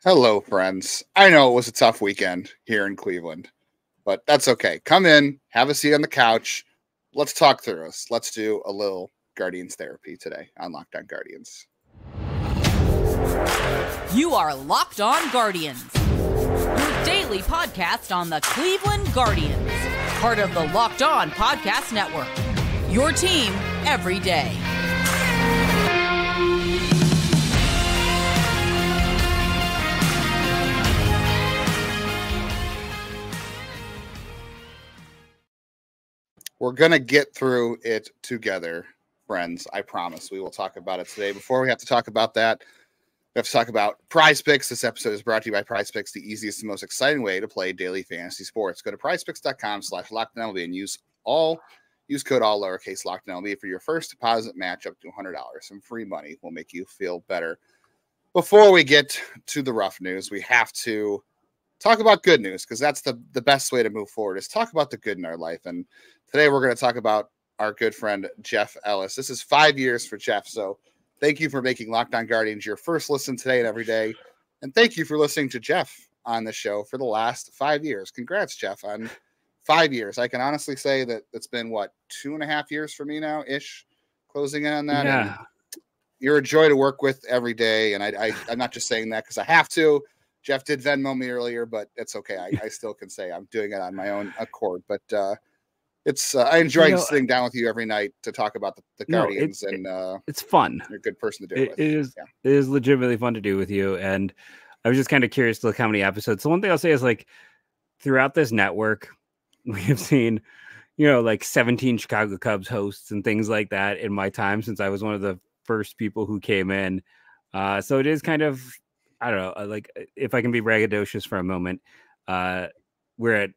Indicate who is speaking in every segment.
Speaker 1: Hello, friends. I know it was a tough weekend here in Cleveland, but that's okay. Come in, have a seat on the couch. Let's talk through this. Let's do a little Guardians therapy today on Locked On Guardians.
Speaker 2: You are Locked On Guardians, your daily podcast on the Cleveland Guardians, part of the Locked On Podcast Network, your team every day.
Speaker 1: We're going to get through it together, friends. I promise we will talk about it today. Before we have to talk about that, we have to talk about PrizePicks. This episode is brought to you by PrizePicks, the easiest and most exciting way to play daily fantasy sports. Go to prizepicks.com/LockedOnMLB and use code all lowercase LockedOnMLB for your first deposit match up to $100. Some free money will make you feel better. Before we get to the rough news, we have to talk about good news, because that's the best way to move forward, is talk about the good in our life. And today we're going to talk about our good friend, Jeff Ellis. This is 5 years for Jeff. So thank you for making Locked On Guardians your first listen today and every day. And thank you for listening to Jeff on the show for the last 5 years. Congrats, Jeff, on 5 years. I can honestly say that it's been, 2.5 years for me now, ish, closing in on that.
Speaker 3: Yeah.
Speaker 1: And you're a joy to work with every day. And I'm not just saying that because I have to. Jeff did Venmo me earlier, but it's okay. I still can say I'm doing it on my own accord. But it's I enjoy sitting down with you every night to talk about the Guardians,
Speaker 3: it's fun.
Speaker 1: You're a good person to do it with.
Speaker 3: It is legitimately fun to do with you. And I was just kind of curious to look how many episodes. So one thing I'll say is, throughout this network, we have seen, 17 Chicago Cubs hosts and things like that in my time, since I was one of the first people who came in. So it is kind of, I don't know, if I can be braggadocious for a moment, we're at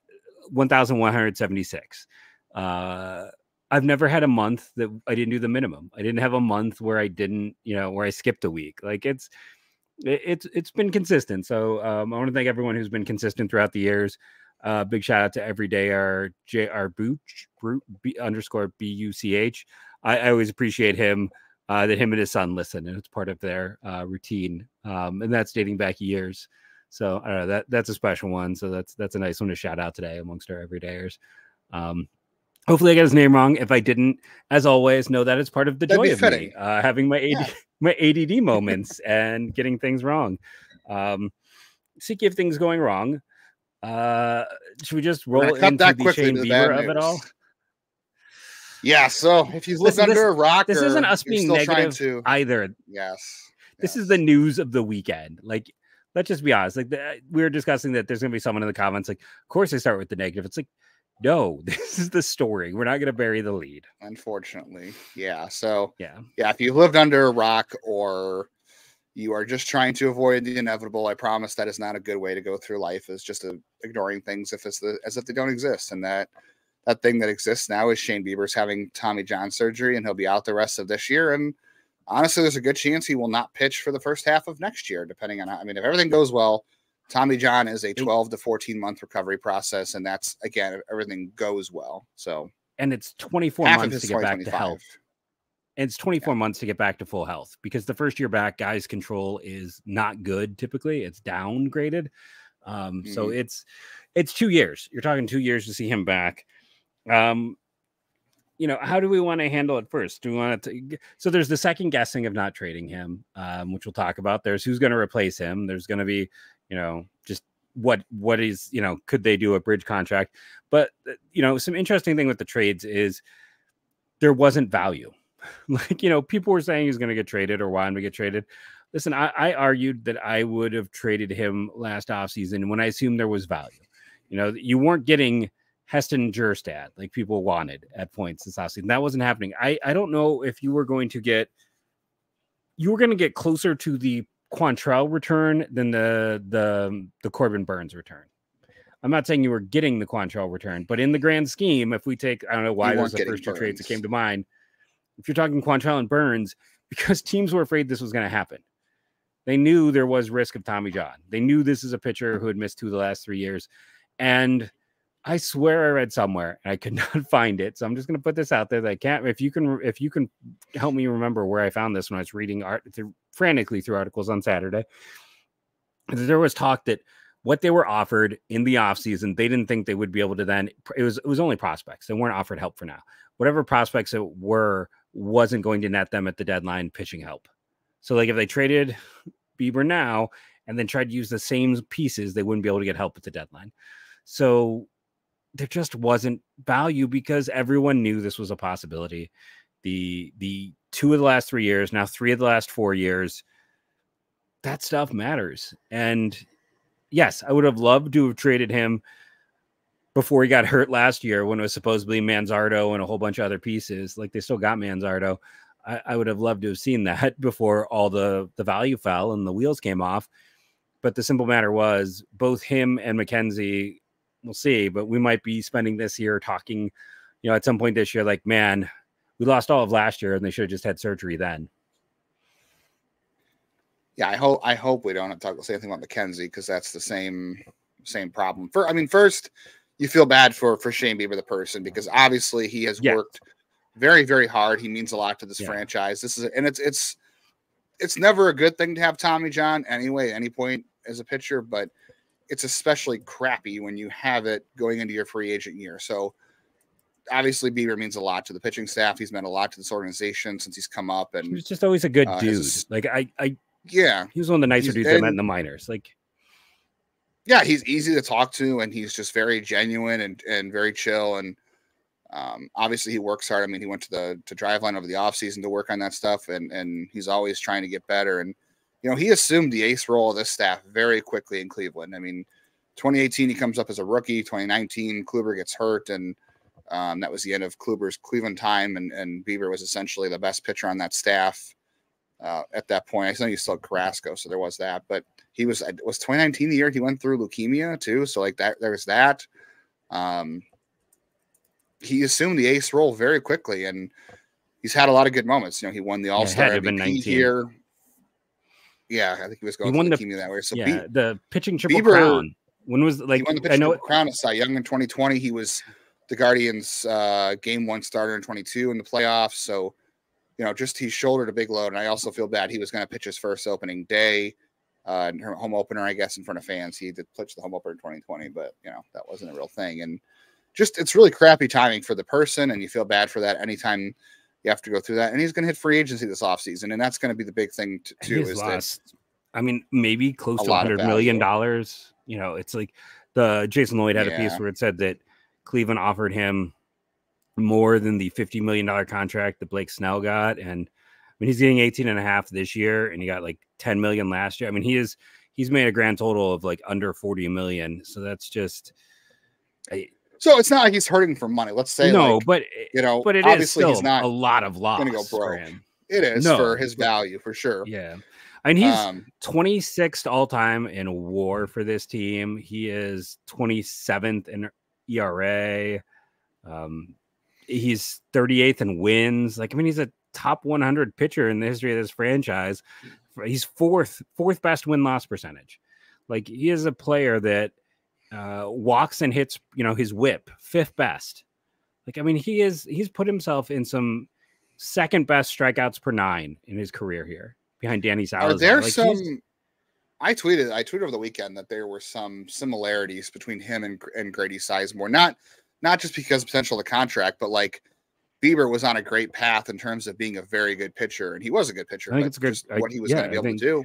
Speaker 3: 1,176. I've never had a month that I didn't do the minimum. I didn't have a month where I didn't, where I skipped a week. It's been consistent. So I want to thank everyone who's been consistent throughout the years. Big shout out to everyday our Booch _ BUCH. I always appreciate him. That him and his son listen, and it's part of their routine, and that's dating back years. So I don't know, that's a special one. So that's a nice one to shout out today amongst our everydayers. Hopefully I got his name wrong. If I didn't, as always, know that it's part of the joy of me having my ADD moments and getting things wrong. Speaking of things going wrong, should we just roll into the Shane Bieber of it all?
Speaker 1: Yeah, so if you live under a rock,
Speaker 3: this isn't us being negative either.
Speaker 1: Yes,
Speaker 3: this is the news of the weekend. Let's just be honest. We were discussing that there's going to be someone in the comments of course they start with the negative. It's no, this is the story. We're not going to bury the lead, unfortunately.
Speaker 1: Yeah. So yeah, if you lived under a rock or you are just trying to avoid the inevitable, I promise that is not a good way to go through life. Is just ignoring things as if they don't exist, and that thing that exists now is Shane Bieber's having Tommy John surgery, and he'll be out the rest of this year. And honestly, there's a good chance he will not pitch for the first half of next year, depending on if everything goes well. Tommy John is a 12 to 14 month recovery process, and that's, again, if everything goes well. So,
Speaker 3: and it's 24 months to get back to health. And it's 24 months to get back to full health, because the first year back, guys' control is not good. Typically, it's downgraded. So it's 2 years. You're talking 2 years to see him back. How do we want to handle it first? Do we want to? So there's the second guessing of not trading him, which we'll talk about. There's who's going to replace him. There's going to be, just what is, could they do a bridge contract? But, some interesting thing with the trades is there wasn't value. People were saying he's going to get traded or wanted to get traded. Listen, I argued that I would have traded him last offseason when I assumed there was value. You weren't getting Heston Jerstad like people wanted at points this offseason. That wasn't happening. I don't know if you were going to get closer to the Quantrill return than the Corbin Burns return. I'm not saying you were getting the Quantrill return, but in the grand scheme, if we take, I don't know why those are the first two trades that came to mind. If you're talking Quantrill and Burns, because teams were afraid this was going to happen. They knew there was risk of Tommy John. They knew this is a pitcher who had missed 2 of the last 3 years. And I swear I read somewhere and I could not find it. So I'm just going to put this out there that I can't, if you can help me remember where I found this when I was reading frantically through articles on Saturday. There was talk that what they were offered in the offseason, they didn't think they would be able to then. It was only prospects. They weren't offered help for now. Whatever prospects it were wasn't going to net them at the deadline pitching help. So like if they traded Bieber now and then tried to use the same pieces, they wouldn't be able to get help at the deadline. So there just wasn't value because everyone knew this was a possibility. The 2 of the last 3 years, now 3 of the last 4 years, that stuff matters. And yes, I would have loved to have traded him before he got hurt last year when it was supposedly Manzardo and a whole bunch of other pieces. Like they still got Manzardo. I would have loved to have seen that before all the value fell and the wheels came off. But the simple matter was both him and McKenzie, we'll see, but we might be spending this year talking, at some point this year, like, man, we lost all of last year and they should have just had surgery then.
Speaker 1: Yeah, I hope we don't talk the same thing about McKenzie because that's the same problem. First, you feel bad for Shane Bieber, the person, because obviously he has worked very, very hard. He means a lot to this franchise. It's never a good thing to have Tommy John anyway, any point as a pitcher, but it's especially crappy when you have it going into your free agent year. So obviously Bieber means a lot to the pitching staff. He's meant a lot to this organization since he's come up, and
Speaker 3: he's just always a good dude. He was one of the nicer dudes I met in the minors.
Speaker 1: Yeah, he's easy to talk to, and he's just very genuine and very chill. And obviously he works hard. I mean, he went to Driveline over the offseason to work on that stuff, and he's always trying to get better. And, he assumed the ace role of this staff very quickly in Cleveland. I mean, 2018, he comes up as a rookie. 2019, Kluber gets hurt, and that was the end of Kluber's Cleveland time, and Bieber was essentially the best pitcher on that staff at that point. I know you still had Carrasco, so there was that, but he was 2019 the year he went through leukemia too. So like that, there was that. He assumed the ace role very quickly, and he's had a lot of good moments. He won the All-Star MVP here. Yeah, I think he was going through leukemia that way. So
Speaker 3: the pitching Triple Crown. When was he won the pitching
Speaker 1: Triple Crown at Cy Young in 2020. He was the Guardians' Game 1 starter in 22 in the playoffs. So, he shouldered a big load. And I also feel bad. He was going to pitch his first opening day, home opener, I guess, in front of fans. He did pitch the home opener in 2020, but, that wasn't a real thing. And it's really crappy timing for the person. And you feel bad for that anytime you have to go through that. And he's going to hit free agency this offseason. And that's going to be the big thing, too.
Speaker 3: He's lost, maybe close to $100 million. It's like the Jason Lloyd had a piece where it said that Cleveland offered him more than the $50 million contract that Blake Snell got. And he's getting 18.5 this year, and he got like 10 million last year. He's made a grand total of like under 40 million. So that's just,
Speaker 1: so it's not like he's hurting for money. Let's say
Speaker 3: but it obviously is still he's not a lot of loss
Speaker 1: going to go broke.
Speaker 3: For him.
Speaker 1: It is for his value for sure.
Speaker 3: Yeah. And he's 26th all time in WAR for this team. He is 27th in ERA. He's 38th in wins. He's a top 100 pitcher in the history of this franchise. He's fourth best win-loss percentage. He is a player that walks and hits, his whip, 5th best. He's put himself in some second best strikeouts per 9 in his career here behind Danny Salazar.
Speaker 1: Are there I tweeted over the weekend that there were some similarities between him and Grady Sizemore. Not just because of potential of the contract, but Bieber was on a great path in terms of being a very good pitcher, and he was a good pitcher.
Speaker 3: I think it's good.
Speaker 1: What he was going to be able to do,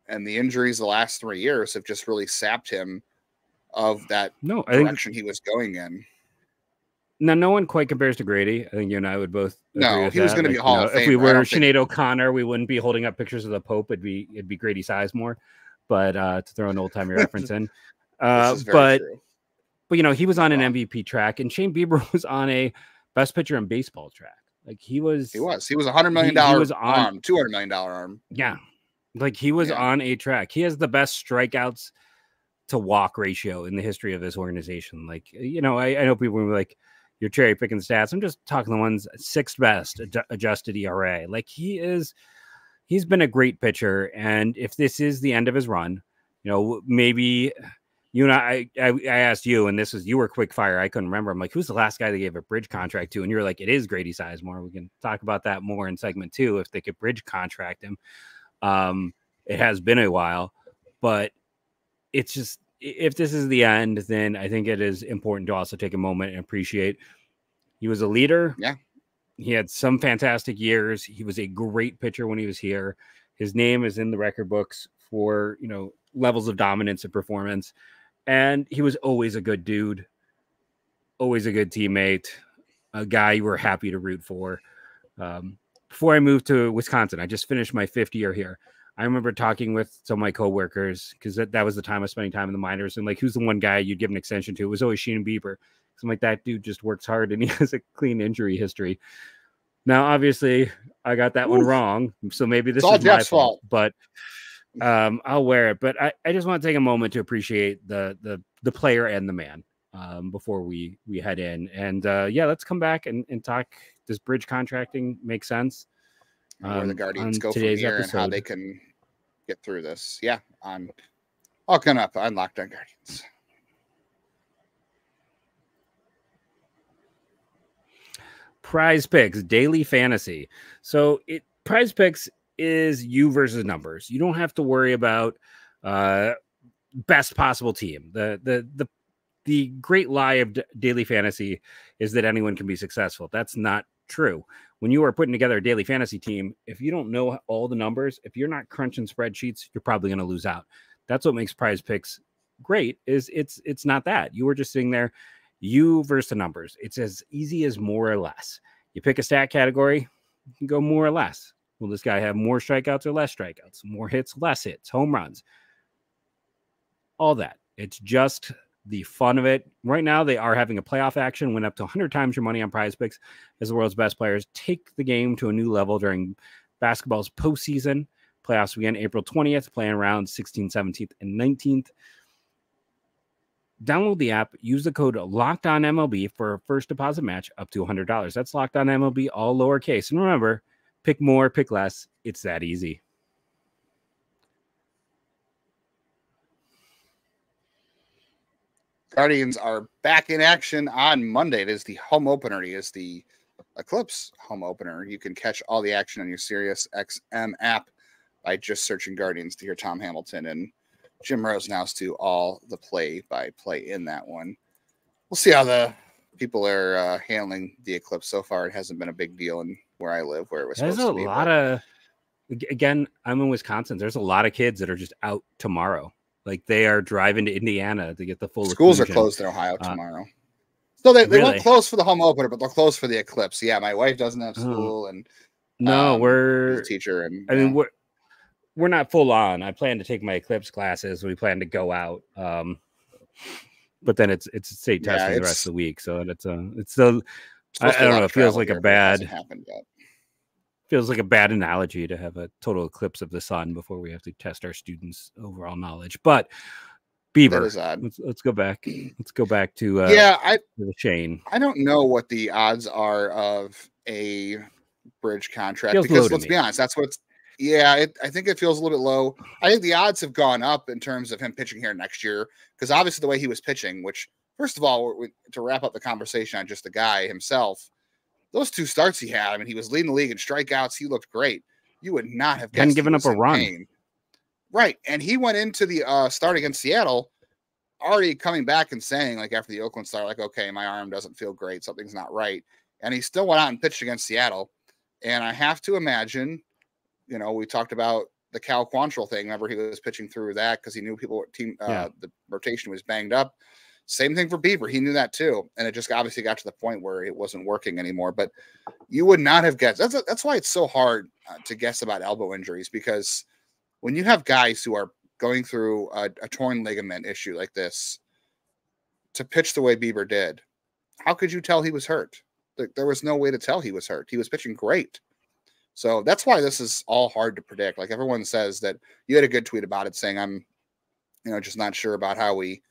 Speaker 1: and the injuries the last 3 years have just really sapped him of that direction he was going in.
Speaker 3: Now, no one quite compares to Grady. I think you and I would both.
Speaker 1: No, he was going to be a Hall of Famer.
Speaker 3: If we were Sinead O'Connor, we wouldn't be holding up pictures of the Pope. It'd be Grady Sizemore. But to throw an old timey reference in, but he was on an MVP track, and Shane Bieber was on a best pitcher in baseball track. He was $100 million arm, $200 million arm. Yeah, he was on a track. He has the best strikeouts to walk ratio in the history of this organization. I know people will be like, you're cherry picking stats. I'm just talking the ones 6th best adjusted ERA. He's been a great pitcher. And if this is the end of his run, maybe you and I asked you, and you were quick fire. I couldn't remember. I'm like, who's the last guy they gave a bridge contract to? And you're like, it is Grady Sizemore. We can talk about that more in segment 2 if they could bridge contract him. It has been a while, But it's just, if this is the end, then I think it is important to also take a moment and appreciate he was a leader.
Speaker 1: Yeah.
Speaker 3: He had some fantastic years. He was a great pitcher when he was here. His name is in the record books for, levels of dominance and performance. And he was always a good dude, always a good teammate, a guy you were happy to root for. Before I moved to Wisconsin, I just finished my 5th year here. I remember talking with some of my coworkers because that was the time I was spending time in the minors, and like, who's the one guy you'd give an extension to? It was always Shane Bieber. So I'm like, that dude just works hard and he has a clean injury history. Now, obviously, I got that one wrong, so maybe this is my fault. But I'll wear it. But I just want to take a moment to appreciate the player and the man before we head in. And let's come back and talk. Does bridge contracting make sense?
Speaker 1: Where the Guardians go from here and how they can get through this. Yeah, all coming up on Locked On Guardians.
Speaker 3: PrizePicks daily fantasy. So PrizePicks is you versus numbers. You don't have to worry about best possible team. The great lie of daily fantasy is that anyone can be successful. That's not true. When you are putting together a daily fantasy team, if you don't know all the numbers, if you're not crunching spreadsheets, you're probably going to lose out. That's what makes PrizePicks great. Is it's not that. You were just sitting there, you versus the numbers. It's as easy as more or less. You pick a stat category, you can go more or less. Will this guy have more strikeouts or less strikeouts? More hits, less hits, home runs? All that. It's just the fun of it. Right now, they are having a playoff action, win up to 100 times your money on PrizePicks as the world's best players take the game to a new level during basketball's postseason. Playoffs begin April 20th, playing rounds 16th, 17th, and 19th. Download the app, use the code LOCKEDONMLB for a first deposit match up to $100. That's LOCKEDONMLB, all lowercase. And remember, pick more, pick less. It's that easy.
Speaker 1: Guardians are back in action on Monday. It is the home opener. It is the Eclipse home opener. You can catch all the action on your Sirius XM app by just searching Guardians to hear Tom Hamilton and Jim Rosenhaus do all the play-by-play in that one. We'll see how the people are handling the Eclipse so far. It hasn't been a big deal in where I live, where it was supposed to be.
Speaker 3: Again, I'm in Wisconsin. There's a lot of kids that are just out tomorrow. Like, they are driving to Indiana to get the full
Speaker 1: schools exclusion. Are closed in Ohio tomorrow. So they won't close for the home opener, but they'll close for the Eclipse. Yeah, my wife doesn't have school, and
Speaker 3: we're
Speaker 1: a teacher, and
Speaker 3: I mean we're not full on. I plan to take my Eclipse classes. We plan to go out, but then it's state testing the rest of the week. So it's still I don't know. It feels like a bad. Feels like a bad analogy to have a total eclipse of the sun before we have to test our students' overall knowledge. But Bieber, let's go back. Let's go back to Shane.
Speaker 1: I don't know what the odds are of a bridge contract because let's be honest, that's what's. Yeah, I think it feels a little bit low. I think the odds have gone up in terms of him pitching here next year because obviously the way he was pitching, which first of all, to wrap up the conversation on just the guy himself. Those 2 starts he had, I mean, he was leading the league in strikeouts. He looked great. You would not have guessed
Speaker 3: given up a run.
Speaker 1: Pain. Right. And he went into the start against Seattle already coming back and saying, like, after the Oakland start, like, okay, my arm doesn't feel great. Something's not right. And he still went out and pitched against Seattle. And I have to imagine, we talked about the Cal Quantrill thing. Remember, he was pitching through that because he knew the rotation was banged up. Same thing for Bieber. He knew that too. And it just obviously got to the point where it wasn't working anymore. But you would not have guessed. That's why it's so hard to guess about elbow injuries, because when you have guys who are going through a torn ligament issue like this, to pitch the way Bieber did, how could you tell he was hurt? There was no way to tell he was hurt. He was pitching great. So that's why this is all hard to predict. Like everyone says that you had a good tweet about it saying, I'm, just not sure about how we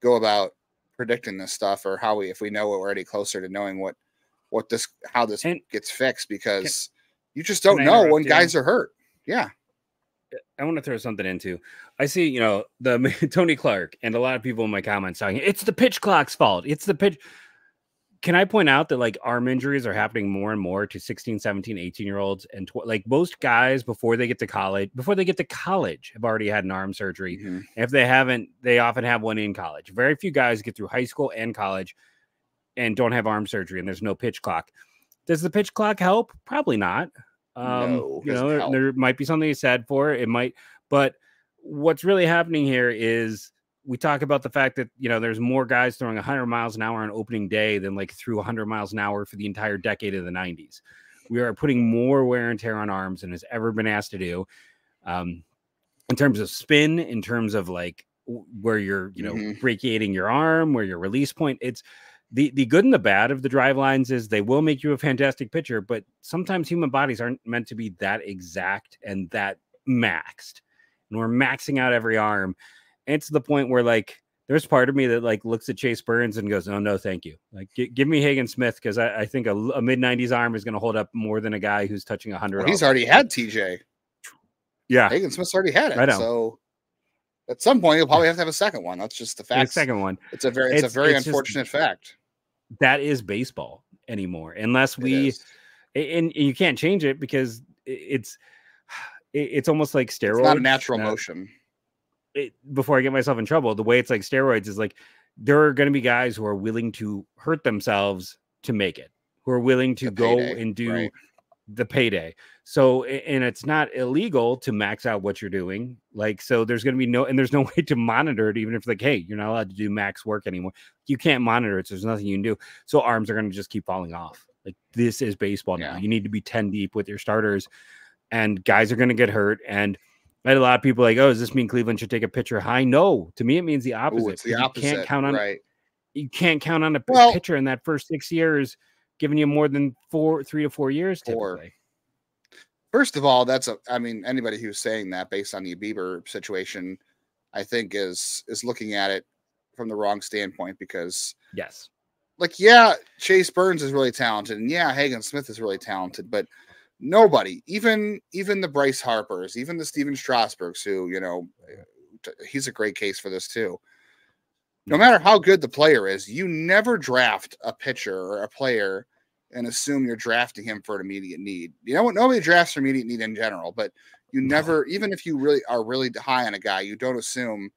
Speaker 1: go about predicting this stuff, or if we know we're already closer to knowing how this gets fixed, because you just don't know when guys are hurt. Yeah.
Speaker 3: I want to throw something into. I see, the Tony Clark and a lot of people in my comments talking, it's the pitch clock's fault. It's the pitch. Can I point out that like arm injuries are happening more and more to 16, 17, 18-year-olds, and like most guys before they get to college have already had an arm surgery.
Speaker 1: Mm-hmm.
Speaker 3: If they haven't, they often have one in college. Very few guys get through high school and college and don't have arm surgery, and there's no pitch clock. Does the pitch clock help? Probably not.
Speaker 1: No,
Speaker 3: you know, there might be something said for it. It might, but what's really happening here is we talk about the fact that, you know, there's more guys throwing 100 miles an hour on opening day than like threw 100 miles an hour for the entire decade of the 90s. We are putting more wear and tear on arms than has ever been asked to do. In terms of spin, in terms of like where you're, you know, brachiating your arm, where your release point, it's the good and the bad of the drive lines is they will make you a fantastic pitcher, but sometimes human bodies aren't meant to be that exact and that maxed. And we're maxing out every arm. And it's the point where like there's part of me that like looks at Chase Burns and goes, oh no, thank you. Like give me Hagen Smith, because I think a mid-90s arm is going to hold up more than a guy who's touching 100.
Speaker 1: Well, he's already had TJ.
Speaker 3: Yeah,
Speaker 1: Hagen Smith's already had it. So at some point, you'll probably have to have a second one. That's just the fact.
Speaker 3: The second one.
Speaker 1: It's a very unfortunate fact.
Speaker 3: That is baseball anymore, unless we, and you can't change it because it's almost like steroids.
Speaker 1: It's not a natural motion.
Speaker 3: Before I get myself in trouble, the way it's like steroids is like there are going to be guys who are willing to hurt themselves to make it, who are willing to go and do the payday. So, and it's not illegal to max out what you're doing. Like, so there's going to be there's no way to monitor it, even if like, hey, you're not allowed to do max work anymore. You can't monitor it. So there's nothing you can do. So arms are going to just keep falling off. Like this is baseball now. You need to be 10 deep with your starters, and guys are going to get hurt. And I had a lot of people like, oh, does this mean Cleveland should take a pitcher high? No, to me, it means the opposite.
Speaker 1: It's the opposite.
Speaker 3: You can't count on You can't count on a pitcher in that first 6 years giving you more than 3 to 4 years typically.
Speaker 1: First of all, anybody who's saying that based on the Bieber situation, I think is looking at it from the wrong standpoint, because Chase Burns is really talented, and Hagen Smith is really talented, but nobody, even the Bryce Harpers, even the Steven Strasburgs, who, you know, he's a great case for this too. No matter how good the player is, you never draft a pitcher or a player and assume you're drafting him for an immediate need. You know what? Nobody drafts for immediate need in general, but you never, even if you really are really high on a guy, you don't assume,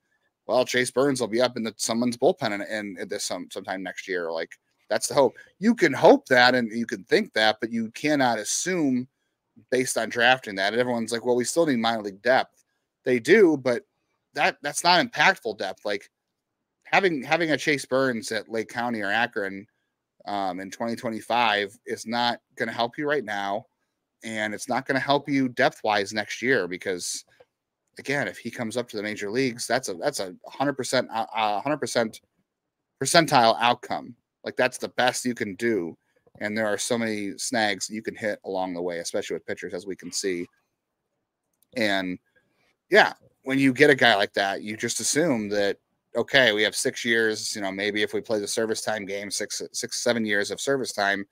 Speaker 1: well, Chase Burns will be up in someone's bullpen and this sometime next year. Like, that's the hope. You can hope that and you can think that, but you cannot assume based on drafting that. And everyone's like, well, we still need minor league depth. They do, but that's not impactful depth. Like having a Chase Burns at Lake County or Akron in 2025 is not going to help you right now, and it's not going to help you depth-wise next year, because again, if he comes up to the major leagues, that's a 100% percentile outcome. Like, that's the best you can do, and there are so many snags you can hit along the way, especially with pitchers, as we can see. And when you get a guy like that, you just assume that, okay, we have 6 years, you know, maybe if we play the service time game, 7 years of service time.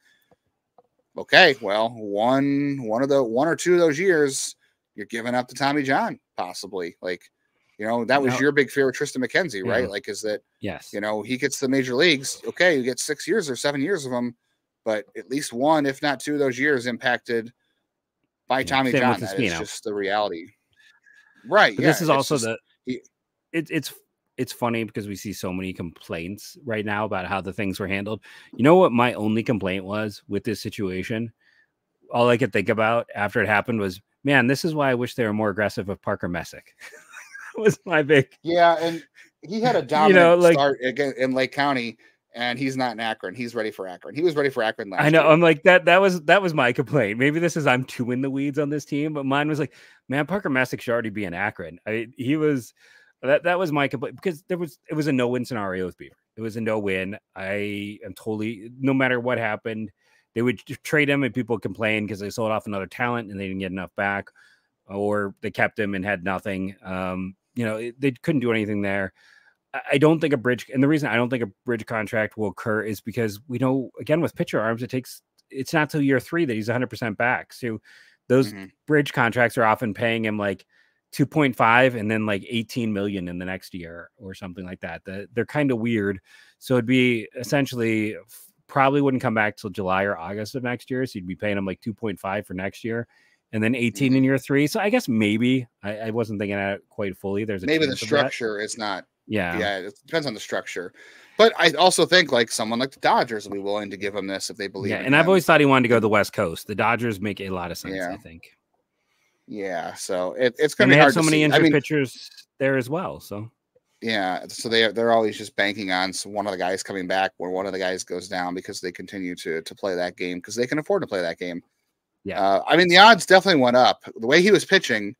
Speaker 1: Okay, well, one or two of those years, you're giving up to Tommy John, possibly. Like, you know, that was your big fear with Tristan McKenzie, right? Like, is that, you know, he gets to the major leagues. Okay, you get 6 years or 7 years of them, but at least one, if not two of those years impacted by Tommy John. That is just the reality. Right.
Speaker 3: But this is also it's funny because we see so many complaints right now about how the things were handled. You know what my only complaint was with this situation? All I could think about after it happened was, man, this is why I wish they were more aggressive with Parker Messick. Was my big.
Speaker 1: Yeah, and he had a dominant start again in Lake County, and he's not in Akron. He's ready for Akron. He was ready for Akron last year.
Speaker 3: I'm like, that was my complaint. Maybe this is I'm too in the weeds on this team, but mine was like, man, Parker Messick should already be in Akron. He was. That was my complaint, because it was a no-win scenario with Bieber. It was a no-win. I am totally, no matter what happened, they would trade him and people complain because they sold off another talent and they didn't get enough back, or they kept him and had nothing. You know, they couldn't do anything there. I don't think and the reason I don't think a bridge contract will occur is because we know, again, with pitcher arms, it's not till year 3 that he's 100% back. So those bridge contracts are often paying him like 2.5 and then like 18 million in the next year or something like that. They're kind of weird. So it'd be essentially probably wouldn't come back till July or August of next year. So you'd be paying him like 2.5 for next year, and then 18 in year 3. So I guess maybe I wasn't thinking at it quite fully. There's
Speaker 1: maybe the structure is not.
Speaker 3: Yeah,
Speaker 1: it depends on the structure. But I also think like someone like the Dodgers will be willing to give him this if they believe.
Speaker 3: And I've always thought he wanted to go to the West Coast. The Dodgers make a lot of sense, I think.
Speaker 1: Yeah, so it's going to be
Speaker 3: hard.
Speaker 1: Have
Speaker 3: so
Speaker 1: to
Speaker 3: many
Speaker 1: see.
Speaker 3: injured pitchers there as well. So
Speaker 1: yeah, so they're always just banking on one of the guys coming back when one of the guys goes down because they continue to play that game because they can afford to play that game.
Speaker 3: Yeah,
Speaker 1: I mean the odds definitely went up. The way he was pitching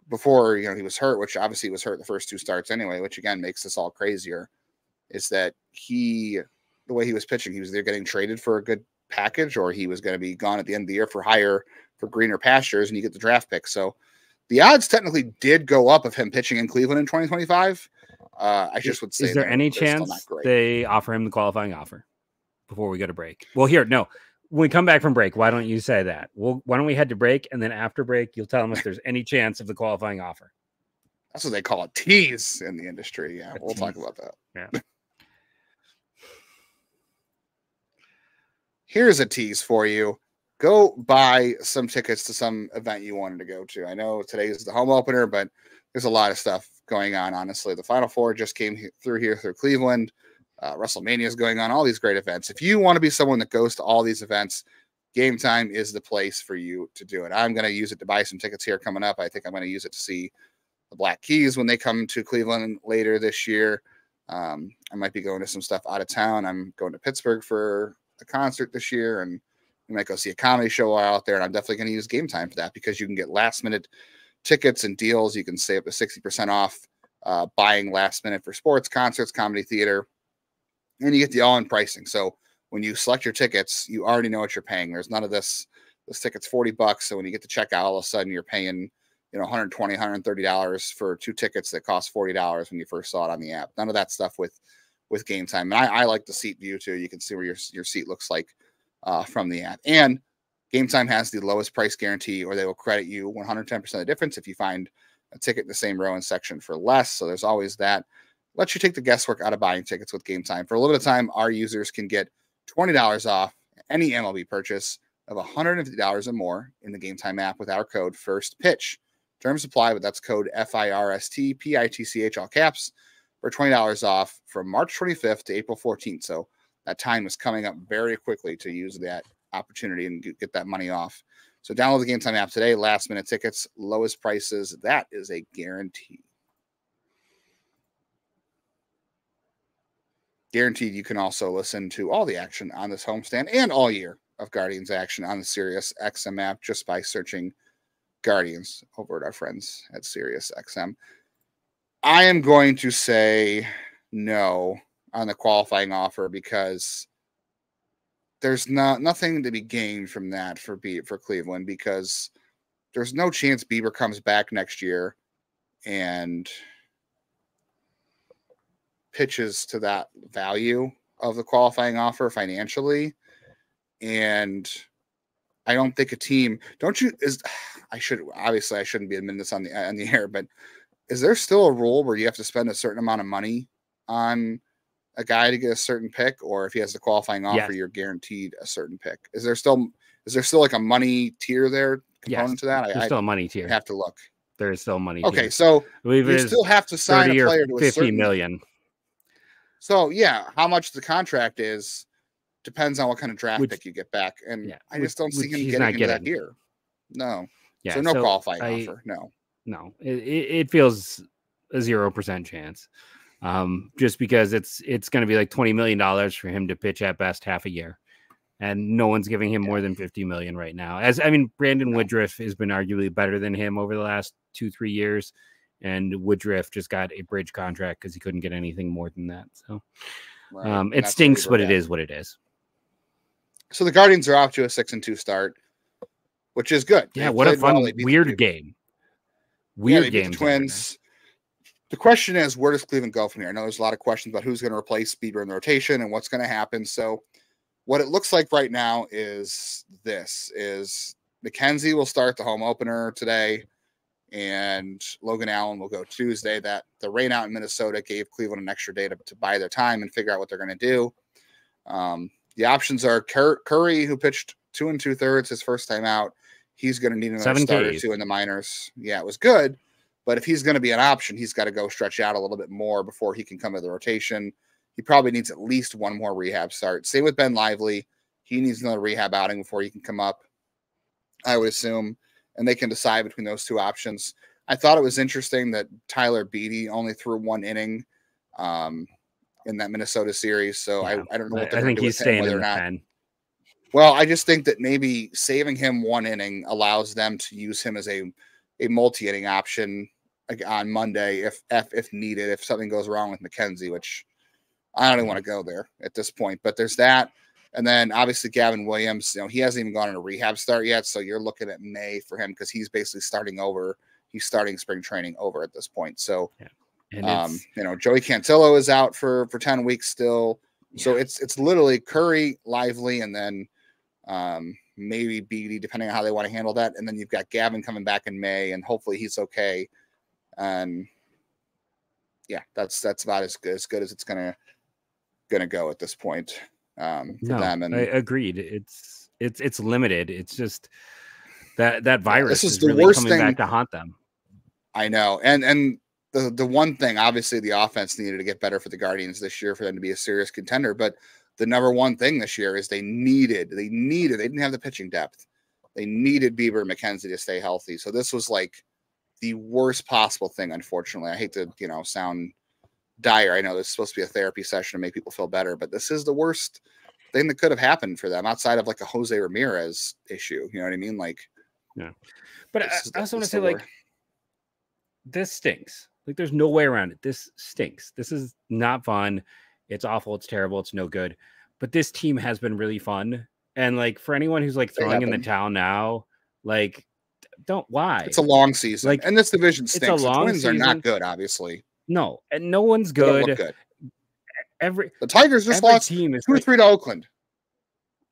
Speaker 1: before he was hurt, which obviously he was hurt the first 2 starts anyway, which again makes this all crazier. Is that the way he was pitching, he was either getting traded for a good package or he was going to be gone at the end of the year for greener pastures and you get the draft pick. So the odds technically did go up of him pitching in Cleveland in 2025. I just would say,
Speaker 3: is there any chance they offer him the qualifying offer before we go to break? Well, when we come back from break, why don't you say that? Well, why don't we head to break, and then after break, you'll tell them if there's any chance of the qualifying offer.
Speaker 1: That's what they call a tease in the industry. Yeah, we'll talk about that.
Speaker 3: Yeah.
Speaker 1: Here's a tease for you. Go buy some tickets to some event you wanted to go to. I know today is the home opener, but there's a lot of stuff going on, honestly. The Final Four just came through Cleveland. WrestleMania is going on, all these great events. If you want to be someone that goes to all these events, GameTime is the place for you to do it. I'm going to use it to buy some tickets here coming up. I think I'm going to use it to see the Black Keys when they come to Cleveland later this year. I might be going to some stuff out of town. I'm going to Pittsburgh for a concert this year, and we might go see a comedy show while out there. And I'm definitely going to use GameTime for that because you can get last minute tickets and deals. You can save up to 60% off buying last minute for sports, concerts, comedy, theater, and you get the all-in pricing. So when you select your tickets, you already know what you're paying. There's none of this ticket's $40. So when you get to checkout, all of a sudden you're paying, $120, $130 for 2 tickets that cost $40 when you first saw it on the app. None of that stuff with GameTime. And I like the seat view too. You can see where your seat looks like from the app. And GameTime has the lowest price guarantee, or they will credit you 110% of the difference if you find a ticket in the same row and section for less. So there's always that. Let you take the guesswork out of buying tickets with GameTime. For a little bit of time, our users can get $20 off any MLB purchase of $150 or more in the GameTime app with our code FIRSTPITCH. Terms apply, but that's code FIRSTPITCH, all caps, for $20 off from March 25th to April 14th. So that time is coming up very quickly to use that opportunity and get that money off. So download the GameTime app today. Last minute tickets, lowest prices. That is a guarantee. Guaranteed you can also listen to all the action on this homestand and all year of Guardians action on the Sirius XM app just by searching Guardians over at our friends at Sirius XM. I am going to say no on the qualifying offer because there's nothing to be gained from that for Cleveland, because there's no chance Bieber comes back next year and pitches to that value of the qualifying offer financially. And I don't think a team, I shouldn't be admitting this on the air, but is there still a rule where you have to spend a certain amount of money on a guy to get a certain pick, or if he has the qualifying offer, you're guaranteed a certain pick? Is there still like a money tier there component to that?
Speaker 3: There's still a money tier.
Speaker 1: I have to look.
Speaker 3: There is still money.
Speaker 1: Okay,
Speaker 3: tier.
Speaker 1: so you still have to sign a player to a certain
Speaker 3: million.
Speaker 1: So yeah, how much the contract is depends on what kind of draft pick you get back, and I just don't see him getting into that here. No, so no qualifying offer. No,
Speaker 3: it feels a 0% chance. Just because it's going to be like $20 million for him to pitch at best half a year, and no one's giving him more than $50 million right now. Brandon Woodruff has been arguably better than him over the last 2-3 years, and Woodruff just got a bridge contract because he couldn't get anything more than that. So it stinks, but it is what it is.
Speaker 1: So the Guardians are off to a 6-2 start, which is good.
Speaker 3: Yeah, what a fun weird game. Weird game.
Speaker 1: The Twins. The question is, where does Cleveland go from here? I know there's a lot of questions about who's going to replace Bieber in the rotation and what's going to happen. So what it looks like right now is McKenzie will start the home opener today, and Logan Allen will go Tuesday. That the rain out in Minnesota gave Cleveland an extra day to buy their time and figure out what they're going to do. The options are Curry, who pitched 2 2/3 his first time out. He's going to need another start or two in the minors. Yeah, it was good. But if he's going to be an option, he's got to go stretch out a little bit more before he can come to the rotation. He probably needs at least one more rehab start. Same with Ben Lively. He needs another rehab outing before he can come up, I would assume. And they can decide between those two options. I thought it was interesting that Tyler Beede only threw 1 inning in that Minnesota series. So I don't know what they're going to do with him, whether or not. Pen. Well, I just think that maybe saving him 1 inning allows them to use him as a multi-inning option on Monday if needed, if something goes wrong with McKenzie, which I don't even want to go there at this point. But there's that. And then obviously Gavin Williams, he hasn't even gone on a rehab start yet. So you're looking at May for him because he's basically starting over. He's starting spring training over at this point. So, Joey Cantillo is out for 10 weeks still. Yeah. So it's literally Curry, Lively, and then maybe Beede, depending on how they want to handle that. And then you've got Gavin coming back in May, and hopefully he's okay. And yeah, that's about as good as it's gonna go at this point for them. And
Speaker 3: I agreed. It's limited. It's just that virus
Speaker 1: this is
Speaker 3: is
Speaker 1: the
Speaker 3: really
Speaker 1: worst
Speaker 3: coming
Speaker 1: thing
Speaker 3: back to haunt them.
Speaker 1: I know, and the one thing, obviously, the offense needed to get better for the Guardians this year for them to be a serious contender. But the number one thing this year is they didn't have the pitching depth. They needed Bieber and McKenzie to stay healthy. So this was like the worst possible thing, unfortunately. I hate to, sound dire. I know this is supposed to be a therapy session to make people feel better, but this is the worst thing that could have happened for them outside of like a Jose Ramirez issue. You know what I mean? Like,
Speaker 3: yeah. But I also want to say, like, this stinks. Like, there's no way around it. This stinks. This is not fun. It's awful. It's terrible. It's no good. But this team has been really fun. And like, for anyone who's like throwing in the towel now, like, why?
Speaker 1: It's a long season. Like, and this division stinks. The Twins
Speaker 3: season.
Speaker 1: Are not good, obviously.
Speaker 3: No, and no one's good.
Speaker 1: The Tigers just lost 2 or 3 to Oakland.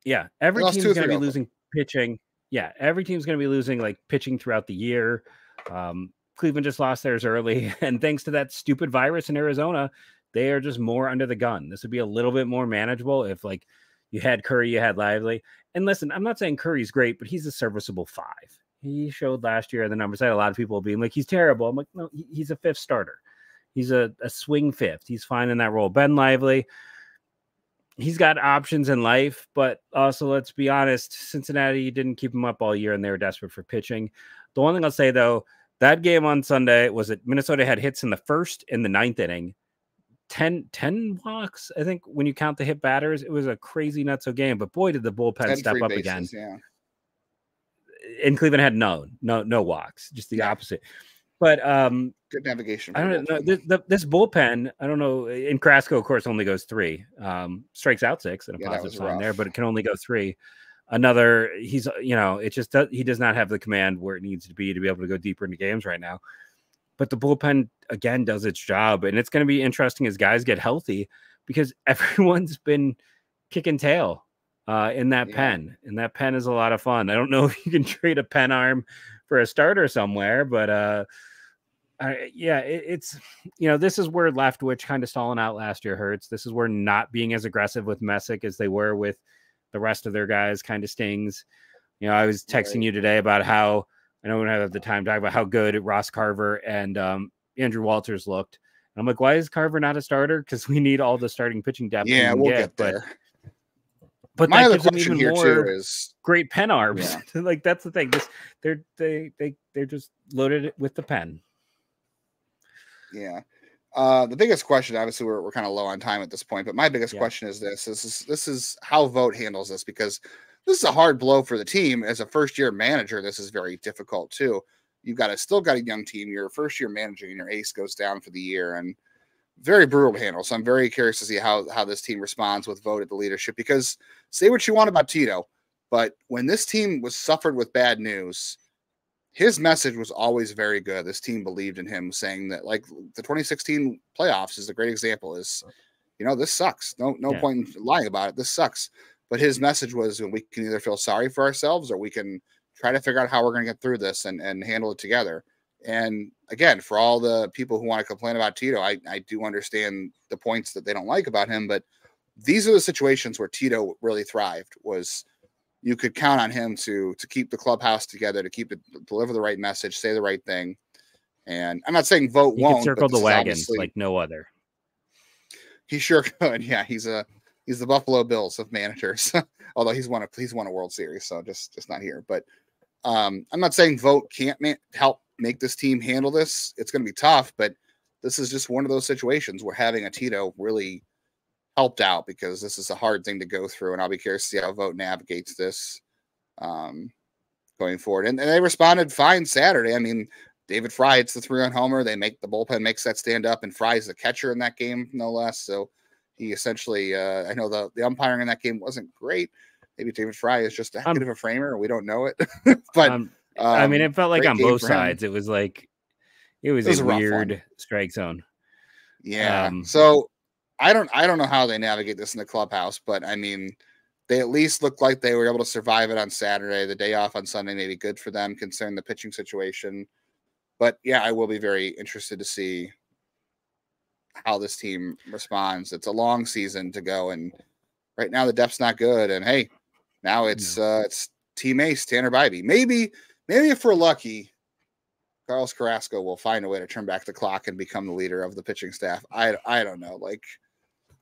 Speaker 3: Yeah, every team's going to be losing pitching. Yeah, every team's going to be losing like pitching throughout the year. Cleveland just lost theirs early, and thanks to that stupid virus in Arizona, they are just more under the gun. This would be a little bit more manageable if like you had Curry, you had Lively. And listen, I'm not saying Curry's great, but he's a serviceable 5. He showed last year the numbers. I had a lot of people being like, he's terrible. I'm like, no, he's a 5th starter. He's a swing 5th. He's fine in that role. Ben Lively, he's got options in life, but also, let's be honest, Cincinnati didn't keep him up all year, and they were desperate for pitching. The one thing I'll say, though, that game on Sunday was that Minnesota had hits in the 1st and the 9th inning. 10 walks, I think, when you count the hit batters. It was a crazy nutso game, but boy, did the bullpen step up again.
Speaker 1: Yeah.
Speaker 3: And Cleveland had no walks, just the opposite. But
Speaker 1: good navigation.
Speaker 3: I don't know. This bullpen, I don't know. In Carrasco, of course, only goes 3. Strikes out 6 and a positive sign there, but it can only go 3. Another, he's, it just he does not have the command where it needs to be able to go deeper into games right now. But the bullpen, again, does its job. And it's going to be interesting as guys get healthy because everyone's been kicking tail in that pen. And that pen is a lot of fun. I don't know if you can trade a pen arm for a starter somewhere, but it's, this is where Leftwich kind of stalling out last year hurts. This is where not being as aggressive with Messick as they were with the rest of their guys kind of stings. I was texting you today about how, I don't have the time to talk about how good Ross Carver and Andrew Walters looked. And I'm like, why is Carver not a starter? Because we need all the starting pitching depth.
Speaker 1: Yeah, we'll get there.
Speaker 3: But
Speaker 1: my other question here too is
Speaker 3: great pen arms. Yeah. Like, that's the thing. They're just loaded with the pen.
Speaker 1: Yeah. The biggest question, obviously, we're kind of low on time at this point, but my biggest question is this is how Vogt handles this, because this is a hard blow for the team. As a first-year manager, this is very difficult too. You've still got a young team. You're a first-year manager, and your ace goes down for the year, and very brutal to handle. So I'm very curious to see how this team responds with Vogt at the leadership. Because say what you want about Tito, but when this team suffered with bad news, his message was always very good. This team believed in him, saying that, like, the 2016 playoffs is a great example. Is this sucks. No point in lying about it. This sucks. But his message was, we can either feel sorry for ourselves or we can try to figure out how we're going to get through this and handle it together. And again, for all the people who want to complain about Tito, I do understand the points that they don't like about him. But these are the situations where Tito really thrived. Was you could count on him to keep the clubhouse together, to deliver the right message, say the right thing. And I'm not saying Vogt won't
Speaker 3: circle the wagons like no other.
Speaker 1: He sure could. Yeah, he's the Buffalo Bills of managers. Although he's won a World Series, so just not here. But I'm not saying Vogt can't help make this team handle this. It's going to be tough, but this is just one of those situations where having a Tito really helped out, because this is a hard thing to go through, and I'll be curious to see how Vogt navigates this going forward. And they responded fine Saturday. I mean, David Fry hits the 3-run homer. The bullpen makes that stand up, and Fry's the catcher in that game, no less. So he essentially, I know the umpiring in that game wasn't great. Maybe David Fry is just a bit of a framer. We don't know it, but
Speaker 3: I mean, it felt like on both sides, it was like it was a weird strike zone.
Speaker 1: Yeah. So I don't know how they navigate this in the clubhouse, but I mean, they at least looked like they were able to survive it on Saturday. The day off on Sunday may be good for them, considering the pitching situation. But yeah, I will be very interested to see how this team responds. It's a long season to go, and right now the depth's not good. And hey, now it's team ace Tanner Bybee. Maybe if we're lucky, Carlos Carrasco will find a way to turn back the clock and become the leader of the pitching staff. I don't know. Like,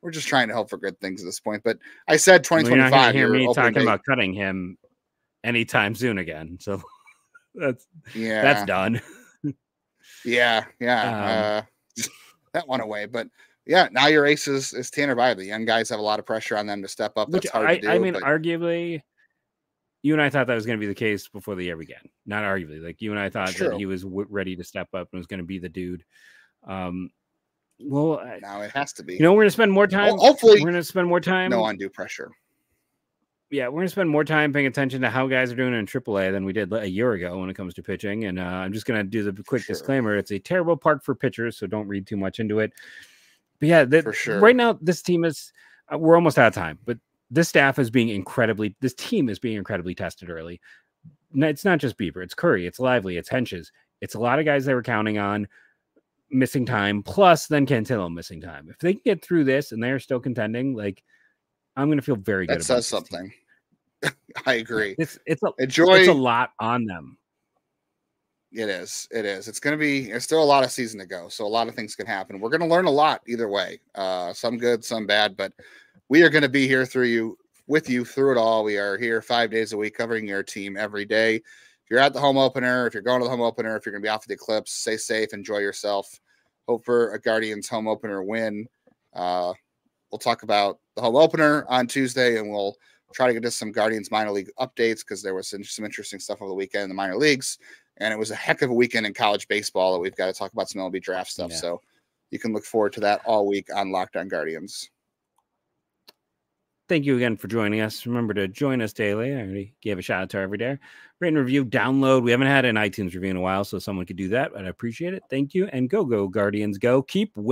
Speaker 1: we're just trying to hope for good things at this point. But I said 2025.
Speaker 3: You're not gonna hear me talking about cutting him anytime soon again. So that's done.
Speaker 1: Yeah. That went away. But yeah, now your ace is Tanner Bybee. The young guys have a lot of pressure on them to step up. That's hard to do.
Speaker 3: I mean, arguably, you and I thought that was going to be the case before the year began. Not arguably, like you and I thought that he was ready to step up and was going to be the dude. Well,
Speaker 1: now it has to be.
Speaker 3: You know, we're going to spend more time.
Speaker 1: Well, hopefully,
Speaker 3: we're going to spend more time.
Speaker 1: No undue pressure.
Speaker 3: Yeah, we're going to spend more time paying attention to how guys are doing in AAA than we did a year ago when it comes to pitching. And I'm just going to do the quick disclaimer. It's a terrible park for pitchers, so don't read too much into it. But yeah,
Speaker 1: for sure.
Speaker 3: Right now, this team is, we're almost out of time, but this team is being incredibly tested early. It's not just Bieber, it's Curry, it's Lively, it's Henches. It's a lot of guys they were counting on missing time, plus then Cantillo missing time. If they can get through this and they're still contending, like, I'm going to feel very good.
Speaker 1: That says something. I agree.
Speaker 3: It's a lot on them.
Speaker 1: It is. It's going to be, there's still a lot of season to go. So a lot of things can happen. We're going to learn a lot either way. Some good, some bad, but we are going to be here with you through it all. We are here 5 days a week covering your team every day. If you're at the home opener, if you're going to the home opener, if you're going to be off the Eclipse, stay safe, enjoy yourself. Hope for a Guardians home opener win. We'll talk about the home opener on Tuesday, and we'll try to get to some Guardians minor league updates, because there was some interesting stuff over the weekend in the minor leagues. And it was a heck of a weekend in college baseball that we've got to talk about some MLB draft stuff. Yeah. So you can look forward to that all week on Locked On Guardians.
Speaker 3: Thank you again for joining us. Remember to join us daily. I already gave a shout out to every day. Rate and review, download. We haven't had an iTunes review in a while, so someone could do that, but I appreciate it. Thank you. And go Guardians, go. Keep winning.